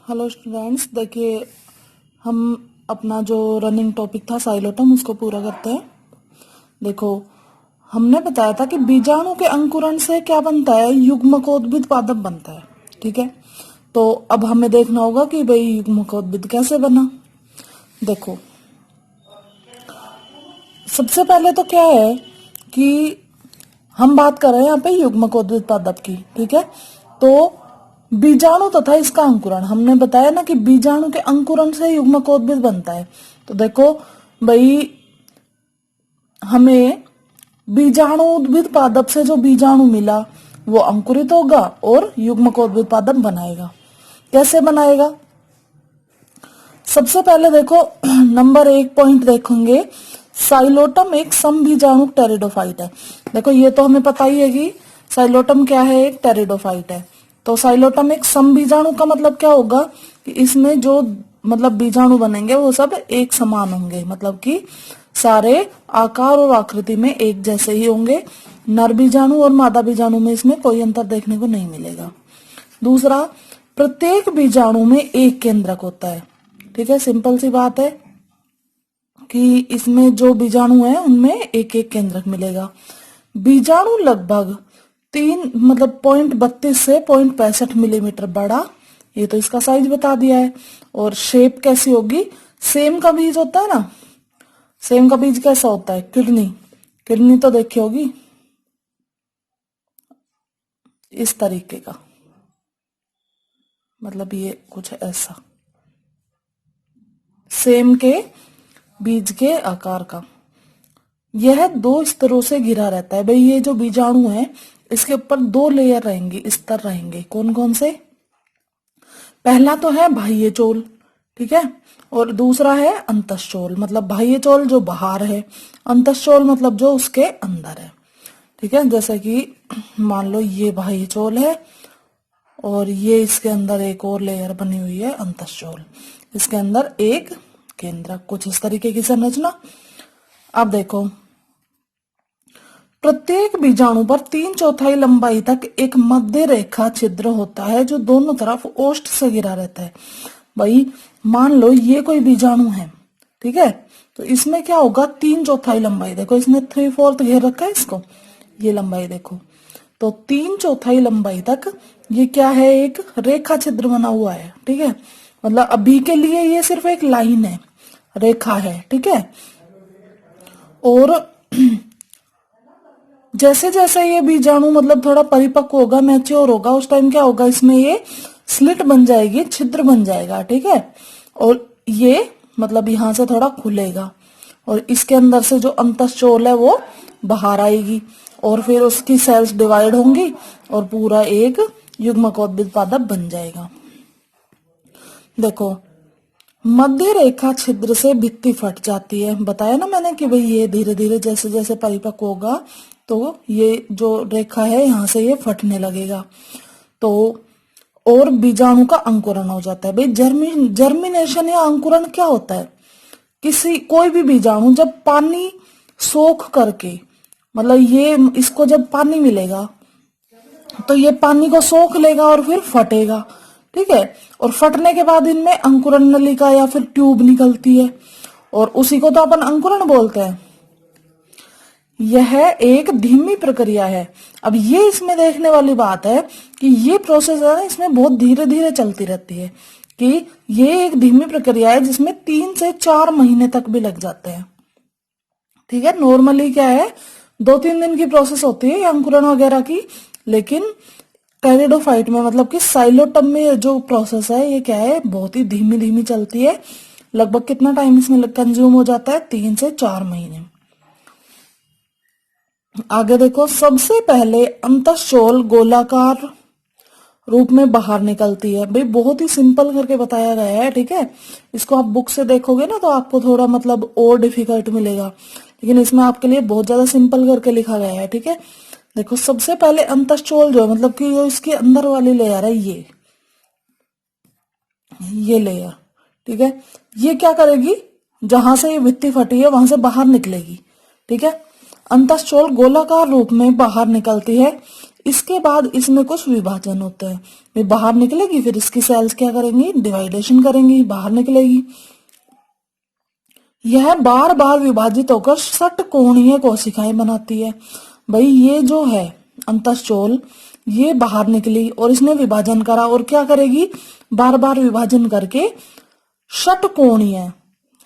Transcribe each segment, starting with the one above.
Hello students, देखिए हम अपना जो रनिंग टॉपिक था साइलोटम उसको पूरा करते हैं। देखो, हमने बताया था कि बीजाणु के अंकुरण से क्या बनता है, युग्मकोद्भिद पादप बनता है। ठीक है, तो अब हमें देखना होगा कि भाई युग्मकोद्भिद कैसे बना। देखो, सबसे पहले तो क्या है कि हम बात कर रहे हैं यहाँ पे युग्मकोद्भिद पादप की। ठीक है, तो बीजाणु तथा इसका अंकुरण, हमने बताया ना कि बीजाणु के अंकुरण से युग्मकोद्भिद बनता है। तो देखो भाई, हमें बीजाणु उद्भिद पादप से जो बीजाणु मिला वो अंकुरित होगा और युग्मकोद्भिद पादप बनाएगा। कैसे बनाएगा? सबसे पहले देखो नंबर 1 पॉइंट देखेंगे, साइलोटम एक समबीजाणु टेरिडोफाइट है। देखो, ये तो हमें पता ही है कि साइलोटम क्या है, एक टेरिडोफाइट है। तो साइलोटम एक समबीजाणु का मतलब क्या होगा कि इसमें जो मतलब बीजाणु बनेंगे वो सब एक समान होंगे, मतलब कि सारे आकार और आकृति में एक जैसे ही होंगे। नर बीजाणु और मादा बीजाणु में इसमें कोई अंतर देखने को नहीं मिलेगा। दूसरा, प्रत्येक बीजाणु में एक केंद्रक होता है। ठीक है, सिंपल सी बात है कि इसमें जो बीजाणु है उनमें एक एक केंद्रक मिलेगा। बीजाणु लगभग 0.32 से 0.65 मिलीमीटर बड़ा, ये तो इसका साइज बता दिया है। और शेप कैसी होगी, सेम का बीज होता है ना, सेम का बीज कैसा होता है, किडनी। किडनी तो देखी होगी, इस तरीके का, मतलब ये कुछ ऐसा सेम के बीज के आकार का। यह 2 स्तरों से घिरा रहता है। भाई, ये जो बीजाणु है इसके ऊपर 2 लेयर रहेंगे, स्तर रहेंगे। कौन कौन से? पहला तो है बाह्य चोल, ठीक है, और दूसरा है अंतःचोल, मतलब बाह्य चोल जो बाहर है, अंतःचोल मतलब जो उसके अंदर है। ठीक है, जैसे कि मान लो ये बाह्य चोल है और ये इसके अंदर एक और लेयर बनी हुई है अंतःचोल, इसके अंदर एक केंद्रक, कुछ इस तरीके की संरचना। अब देखो, प्रत्येक बीजाणु पर 3/4 लंबाई तक एक मध्य रेखा छिद्र होता है जो दोनों तरफ ओष्ठ से घिरा रहता है। भाई, मान लो ये कोई बीजाणु है, ठीक है, तो इसमें क्या होगा, 3/4 लंबाई, देखो इसने 3/4 घेर रखा है इसको, ये लंबाई देखो, तो 3/4 लंबाई तक ये क्या है, एक रेखा छिद्र बना हुआ है। ठीक है, मतलब अभी के लिए ये सिर्फ एक लाइन है, रेखा है। ठीक है, और जैसे जैसे ये बीजाणु मतलब थोड़ा परिपक्व होगा, मैच्योर होगा, उस टाइम क्या होगा, इसमें ये स्लिट बन जाएगी, छिद्र बन जाएगा। ठीक है, और ये मतलब यहां से थोड़ा खुलेगा और इसके अंदर से जो अंतःचोल है वो बाहर आएगी और फिर उसकी सेल्स डिवाइड होंगी और पूरा एक युग्मकोद्भिद पादप बन जाएगा। देखो, मध्य रेखा छिद्र से भित्ति फट जाती है। बताया ना मैंने कि भाई ये धीरे धीरे जैसे जैसे परिपक्व होगा तो ये जो रेखा है यहां से ये फटने लगेगा, तो और बीजाणु का अंकुरण हो जाता है। भाई, जर्मिनेशन या अंकुरण क्या होता है, कोई भी बीजाणु जब पानी सोख करके, मतलब ये इसको जब पानी मिलेगा तो ये पानी को सोख लेगा और फिर फटेगा। ठीक है, और फटने के बाद इनमें अंकुरण नलिका या फिर ट्यूब निकलती है और उसी को तो अपन अंकुरण बोलते हैं। यह एक धीमी प्रक्रिया है। अब ये इसमें देखने वाली बात है कि ये प्रोसेस है ना, इसमें बहुत धीरे धीरे चलती रहती है, कि ये एक धीमी प्रक्रिया है जिसमें 3 से 4 महीने तक भी लग जाते हैं। ठीक है, नॉर्मली क्या है, 2-3 दिन की प्रोसेस होती है अंकुरण वगैरह की, लेकिन टेरिडोफाइट में मतलब कि साइलोटम में जो प्रोसेस है ये क्या है, बहुत ही धीमी धीमी चलती है। लगभग कितना टाइम इसमें कंज्यूम हो जाता है, 3 से 4 महीने। आगे देखो, सबसे पहले अंतःचोल गोलाकार रूप में बाहर निकलती है। भाई, बहुत ही सिंपल करके बताया गया है। ठीक है, इसको आप बुक से देखोगे ना तो आपको थोड़ा मतलब और डिफिकल्ट मिलेगा, लेकिन इसमें आपके लिए बहुत ज्यादा सिंपल करके लिखा गया है। ठीक है, देखो, सबसे पहले अंतःचोल जो मतलब कि जो इसके अंदर वाली लेयर है, ये लेयर, ठीक है, ये क्या करेगी, जहां से ये भित्ति फटी है वहां से बाहर निकलेगी। ठीक है, अंतःचोल गोलाकार रूप में बाहर निकलती है। इसके बाद इसमें कुछ विभाजन होते हैं, ये बाहर निकलेगी, फिर इसकी सेल्स क्या करेंगी, डिवाइडेशन करेंगी, बाहर निकलेगी। यह बार बार विभाजित होकर षटकोणीय कोशिकाएं बनाती है। भाई ये जो है अंतःस्चोल, ये बाहर निकली और इसने विभाजन करा और क्या करेगी, बार बार विभाजन करके षटकोणीय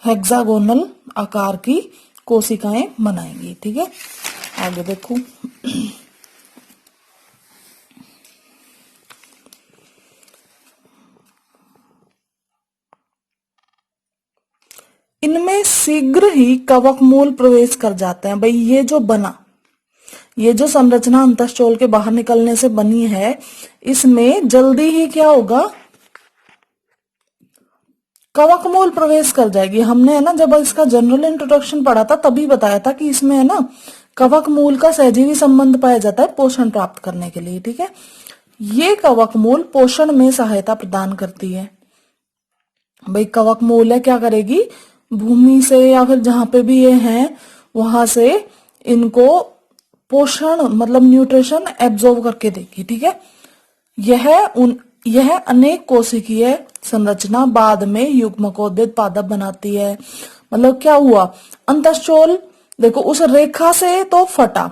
हेक्सागोनल आकार की कोशिकाएं बनाएंगी। ठीक है, आगे देखो। इनमें शीघ्र ही कवक मूल प्रवेश कर जाते हैं। भाई ये जो बना, ये जो संरचना अंतःस्चोल के बाहर निकलने से बनी है, इसमें जल्दी ही क्या होगा, कवक मूल प्रवेश कर जाएगी। हमने है ना जब इसका जनरल इंट्रोडक्शन पढ़ा था तभी बताया था कि इसमें है ना कवक मूल का सहजीवी संबंध पाया जाता है पोषण प्राप्त करने के लिए। ठीक है, ये कवक मूल पोषण में सहायता प्रदान करती है। भाई कवक मूल है, क्या करेगी, भूमि से या फिर जहां पे भी ये हैं वहां से इनको पोषण मतलब न्यूट्रिशन एब्जॉर्ब करके देगी। ठीक है, यह अनेक कोशिकीय संरचना बाद में युग्मकोद्भिद पादप बनाती है। मतलब क्या हुआ, अंतःस्चोल देखो उस रेखा से तो फटा,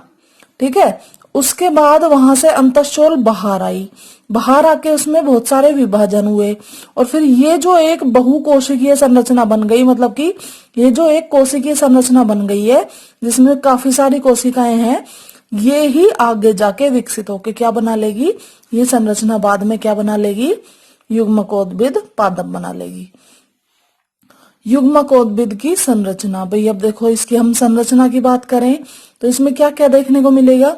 ठीक है, उसके बाद वहां से अंतःस्चोल बाहर आई, बाहर आके उसमें बहुत सारे विभाजन हुए और फिर ये जो एक बहुकोशिकीय संरचना बन गई, मतलब कि ये जो एक कोशिकीय संरचना बन गई है जिसमें काफी सारी कोशिकाएं हैं, ये ही आगे जाके विकसित होके क्या बना लेगी, ये संरचना बाद में क्या बना लेगी, युग्मकोद्भिद पादप बना लेगी। युग्मकोद्भिद की संरचना, भाई अब देखो इसकी हम संरचना की बात करें तो इसमें क्या क्या देखने को मिलेगा,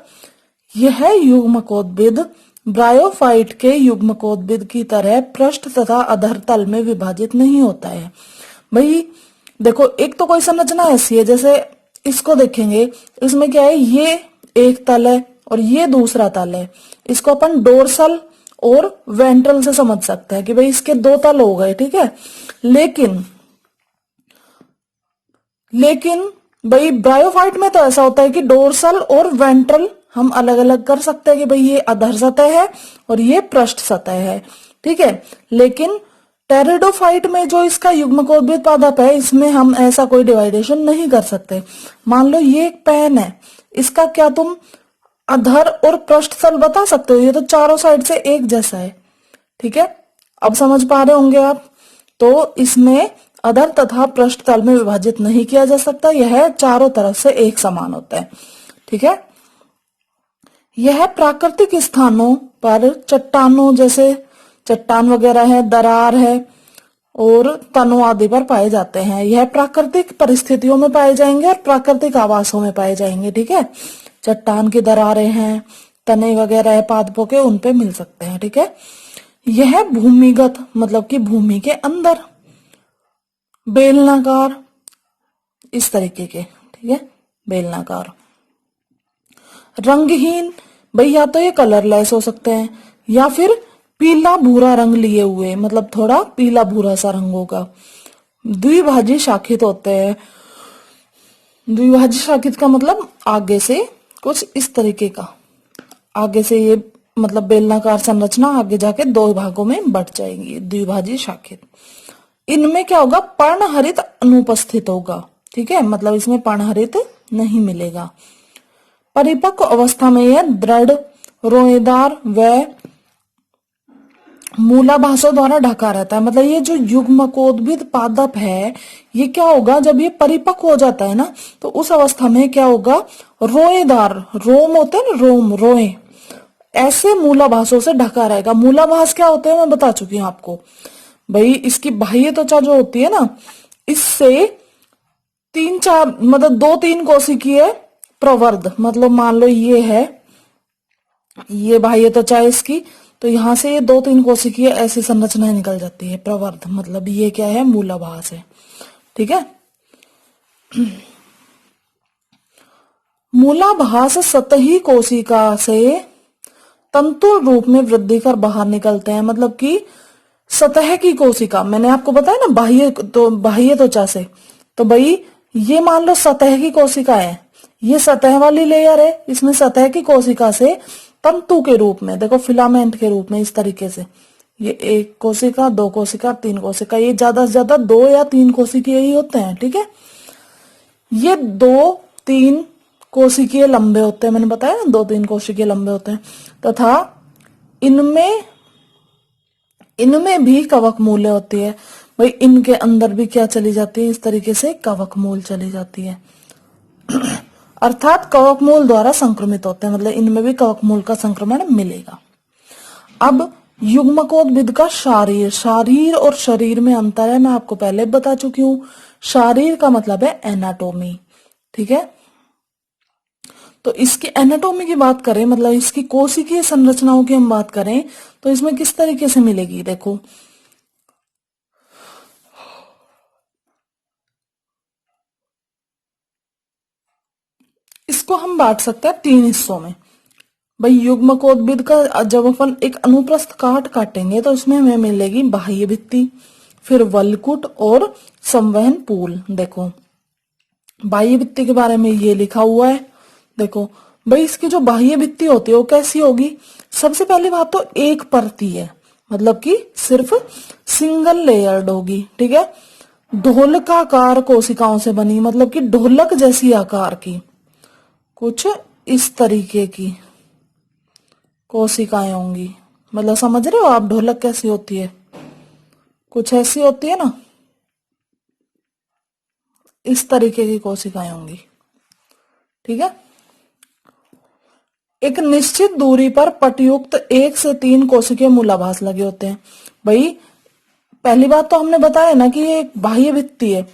यह युग्मकोद्भिद ब्रायोफाइट के युग्मकोद्भिद की तरह पृष्ठ तथा अधर तल में विभाजित नहीं होता है। भाई देखो एक तो कोई संरचना ऐसी है, जैसे इसको देखेंगे, इसमें क्या है, ये एक तल है और ये दूसरा तल है। इसको अपन डोर्सल और वेंट्रल से समझ सकते हैं कि भाई इसके दो तल हो गए। ठीक है, लेकिन भाई ब्रायोफाइट में तो ऐसा होता है कि डोर्सल और वेंट्रल हम अलग अलग कर सकते हैं कि भाई ये अधर सतह है और ये पृष्ठ सतह है। ठीक है, लेकिन टेरिडोफाइट में जो इसका युग्मकोद्भिद पादप है, इसमें हम ऐसा कोई डिवाइडेशन नहीं कर सकते। मान लो ये एक पेन है, इसका क्या तुम अधर और पृष्ठ तल बता सकते हो, ये तो चारों साइड से एक जैसा है। ठीक है, अब समझ पा रहे होंगे आप। तो इसमें अधर तथा पृष्ठ तल में विभाजित नहीं किया जा सकता, यह चारों तरफ से एक समान होता है। ठीक है, यह प्राकृतिक स्थानों पर चट्टानों जैसे चट्टान वगैरह है, दरार है और तनों आदि पर पाए जाते हैं। यह प्राकृतिक परिस्थितियों में पाए जाएंगे और प्राकृतिक आवासों में पाए जाएंगे। ठीक है, चट्टान की दरारें हैं, तने वगैरह है पादपों के, उन पे मिल सकते हैं। ठीक है, यह भूमिगत मतलब कि भूमि के अंदर बेलनाकार इस तरीके के, ठीक है, बेलनाकार रंगहीन, भाई या तो ये कलरलेस हो सकते हैं या फिर पीला भूरा रंग लिए हुए, मतलब थोड़ा पीला भूरा सा रंग होगा। द्विभाजी शाखित होते हैं। द्विभाजी शाखित का मतलब आगे से कुछ इस तरीके का, आगे से ये मतलब बेलनाकार संरचना आगे जाके दो भागों में बट जाएगी, द्विभाजी शाखित। इनमें क्या होगा, पर्णहरित अनुपस्थित होगा। ठीक है, मतलब इसमें पर्णहरित नहीं मिलेगा। परिपक्व अवस्था में यह दृढ़ रोएदार व मूलाभासों द्वारा ढका रहता है। मतलब ये जो युग्मकोद्भिद पादप है, ये क्या होगा, जब ये परिपक्व हो जाता है ना, तो उस अवस्था में क्या होगा, रोएदार, रोम होते हैं ना, रोम रोए, ऐसे मूलाभासों से ढका रहेगा। मूलाभास क्या होते हैं मैं बता चुकी हूं आपको। भाई इसकी बाह्य त्वचा जो होती है ना, इससे 3-4 मतलब 2-3 कोशिकीय प्रवर्ध, मतलब मान लो ये है, ये बाह्य त्वचा है इसकी, तो यहां से ये 2-3 कोशिकीय ऐसी संरचनाएं निकल जाती है, प्रवर्ध, मतलब ये क्या है, मूलाभास है। ठीक है, मूलाभास सतही कोशिका से तंतु रूप में वृद्धि कर बाहर निकलते हैं। मतलब कि सतह की कोशिका, मैंने आपको बताया ना बाह्य त्वचा से, तो भाई ये मान लो सतह की कोशिका है, ये सतह वाली लेयर है, इसमें सतह की कोशिका से तंतु के रूप में, देखो फिलामेंट के रूप में, इस तरीके से। ये एक कोशिका, दो कोशिका, तीन कोशिका, ये ज्यादा से ज्यादा दो या तीन कोशिकीय ही होते हैं, ठीक है। ये दो तीन कोशिकीय लंबे होते हैं, मैंने बताया ना, दो तीन कोशिकीय लंबे होते हैं, तथा इनमें भी कवक मूलें होती है। भाई इनके अंदर भी क्या चली जाती है, इस तरीके से कवक मूल चली जाती है। अर्थात कवक मूल द्वारा संक्रमित होते हैं, मतलब इनमें भी कवक मूल का संक्रमण मिलेगा। अब युग्मकोद्भिद का शारीर और शरीर में अंतर है, मैं आपको पहले बता चुकी हूं। शारीर का मतलब है एनाटोमी, ठीक है। तो इसकी एनाटोमी की बात करें, मतलब इसकी कोशिकीय संरचनाओं की हम बात करें, तो इसमें किस तरीके से मिलेगी, देखो। इसको हम बांट सकते हैं तीन हिस्सों में। भाई युग्मकोद्भिद का जब अपन एक अनुप्रस्थ काटेंगे तो इसमें हमें मिलेगी बाह्य भित्ति, फिर वलकुट और संवहन पूल। देखो बाह्य भित्ति के बारे में ये लिखा हुआ है। देखो भाई इसकी जो बाह्य भित्ति होती है वो कैसी होगी, सबसे पहली बात तो एक परती है, मतलब कि सिर्फ सिंगल लेयर्ड होगी, ठीक है। ढोलकाकार कोशिकाओं से बनी, मतलब कि ढोलक जैसी आकार की, कुछ इस तरीके की कोशिकाएं होंगी। मतलब समझ रहे हो आप ढोलक कैसी होती है, कुछ ऐसी होती है ना, इस तरीके की कोशिकाएं होंगी, ठीक है। एक निश्चित दूरी पर पटयुक्त 1 से 3 कोशिकीय मूलाभास लगे होते हैं। भाई पहली बात तो हमने बताया ना कि ये एक बाह्य भित्ति है,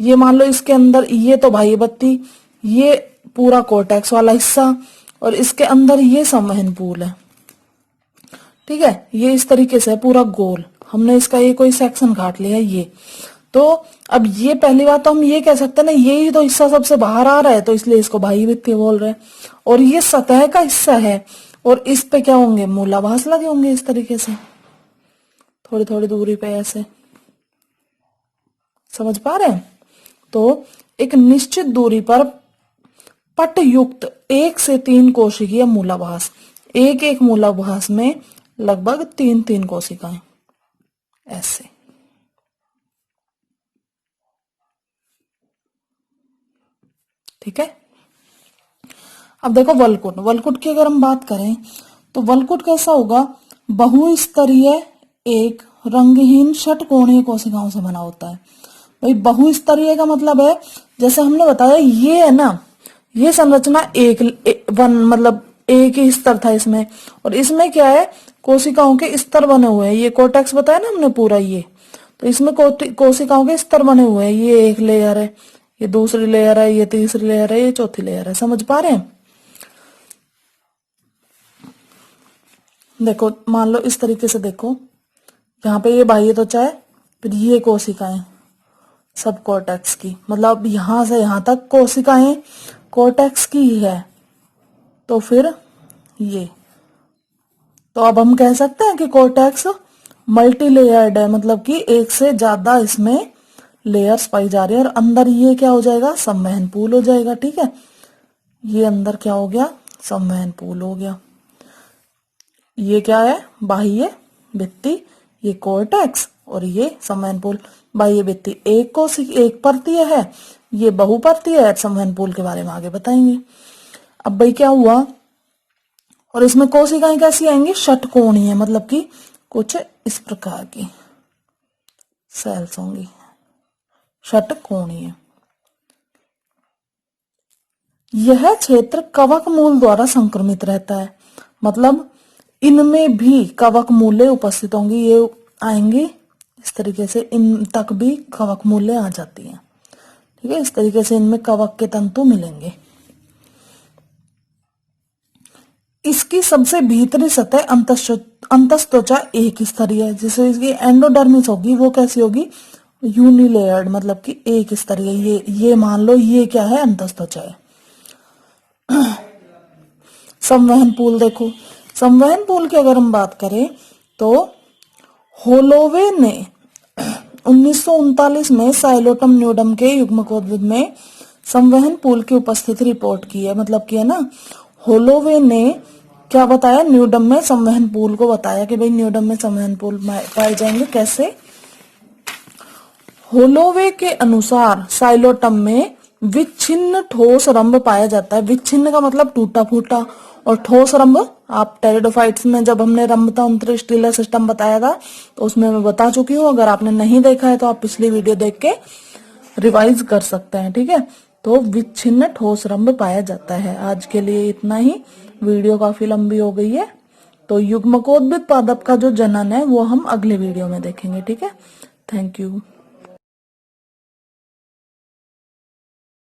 ये मान लो इसके अंदर ये तो बाह्य भित्ति, ये पूरा कोर्टेक्स वाला हिस्सा, और इसके अंदर ये संवहन पूल है, ठीक है। ये इस तरीके से पूरा गोल, हमने इसका ये कोई सेक्शन काट लिया ये। तो अब ये पहली बात तो हम ये कह सकते हैं ना, ये ही तो हिस्सा सबसे बाहर आ रहा है, तो इसलिए इसको बाह्य भित्ति बोल रहे हैं। और ये सतह का हिस्सा है, और इस पे क्या होंगे, मूलाभास लगे होंगे इस तरीके से, थोड़ी थोड़ी दूरी पे ऐसे, समझ पा रहे हैं। तो एक निश्चित दूरी पर पटयुक्त 1 से 3 कोशिकीय मूलाभास, एक एक मूलाभास में लगभग 3-3 कोशिकाएं, ऐसे। ठीक है। अब देखो वलकुट की अगर हम बात करें तो वलकुट कैसा होगा, बहुस्तरीय एक रंगहीन षटकोणीय कोशिकाओं से बना होता है। भाई बहुस्तरीय का मतलब है, जैसे हमने बताया ये है ना, ये संरचना मतलब एक ही स्तर था इसमें, और इसमें क्या है, कोशिकाओं के स्तर बने हुए हैं। ये कोर्टेक्स बताया ना हमने पूरा, ये तो इसमें कोशिकाओं के स्तर बने हुए हैं। ये एक लेयर है, ये दूसरी लेयर है, ये तीसरी लेयर है, ये चौथी लेयर है, समझ पा रहे हैं। देखो मान लो इस तरीके से, देखो यहाँ पे ये बाह्य त्वचा है, फिर ये कोशिकाएं सब कोर्टेक्स की, मतलब यहां से यहां तक कोशिकाएं कोर्टेक्स की ही है। तो फिर ये, तो अब हम कह सकते हैं कि कोर्टेक्स मल्टी लेयर्ड है, मतलब कि एक से ज्यादा इसमें लेयर्स पाई जा रही है। और अंदर ये क्या हो जाएगा, संवहन पूल हो जाएगा, ठीक है। ये अंदर क्या हो गया, संवहन पूल हो गया। ये क्या है, बाह्य भित्ति, ये कोर्टेक्स, और ये संवहन पूल। बाह्य भित्ति एक परतीय है, ये बहुपर्तीय है। संवहन पूल के बारे में आगे बताएंगे। अब भाई क्या हुआ, और इसमें कोशिकाएं कैसी आएंगी, षटकोणीय, मतलब कि कुछ इस प्रकार की सेल्स होंगी, षटकोणीय। यह क्षेत्र कवक मूल द्वारा संक्रमित रहता है, मतलब इनमें भी कवक मूलें उपस्थित होंगी, ये आएंगी इस तरीके से, इन तक भी कवक मूलें आ जाती हैं, ठीक है। इस तरीके से इनमें कवक के तंतु मिलेंगे। इसकी सबसे भीतरी सतह अंतस्त्वचा एक स्तरीय है, जैसे इसकी एंडोडर्मिस होगी वो कैसी होगी, यूनिलेयर्ड, मतलब कि एक स्तरीय। ये मान लो ये क्या है, अंतस्त्वचा है। संवहन पूल, देखो संवहन पूल की अगर हम बात करें तो होलोवे ने 1939 में साइलोटम न्यूडम के युग्मकोद्भिद में संवहन पूल की उपस्थिति रिपोर्ट की है, मतलब कि है ना, होलोवे ने क्या बताया, न्यूडम में संवहन पुल को बताया कि भाई न्यूडम में संवहन पुल पाए जाएंगे। कैसे? होलोवे के अनुसार साइलोटम में विच्छिन्न ठोस रंभ पाया जाता है। विच्छिन्न का मतलब टूटा फूटा, और ठोस रंभ आप टेरिडोफाइट्स में जब हमने रंभतंत्र स्टीलर सिस्टम बताया था तो उसमें मैं बता चुकी हूँ। अगर आपने नहीं देखा है तो आप पिछली वीडियो देख के रिवाइज कर सकते हैं, ठीक है। तो विच्छिन्न ठोस रंभ पाया जाता है। आज के लिए इतना ही, वीडियो काफी लंबी हो गई है। तो युग्मकोद्भिद पादप का जो जनन है वो हम अगले वीडियो में देखेंगे, ठीक है। Thank you.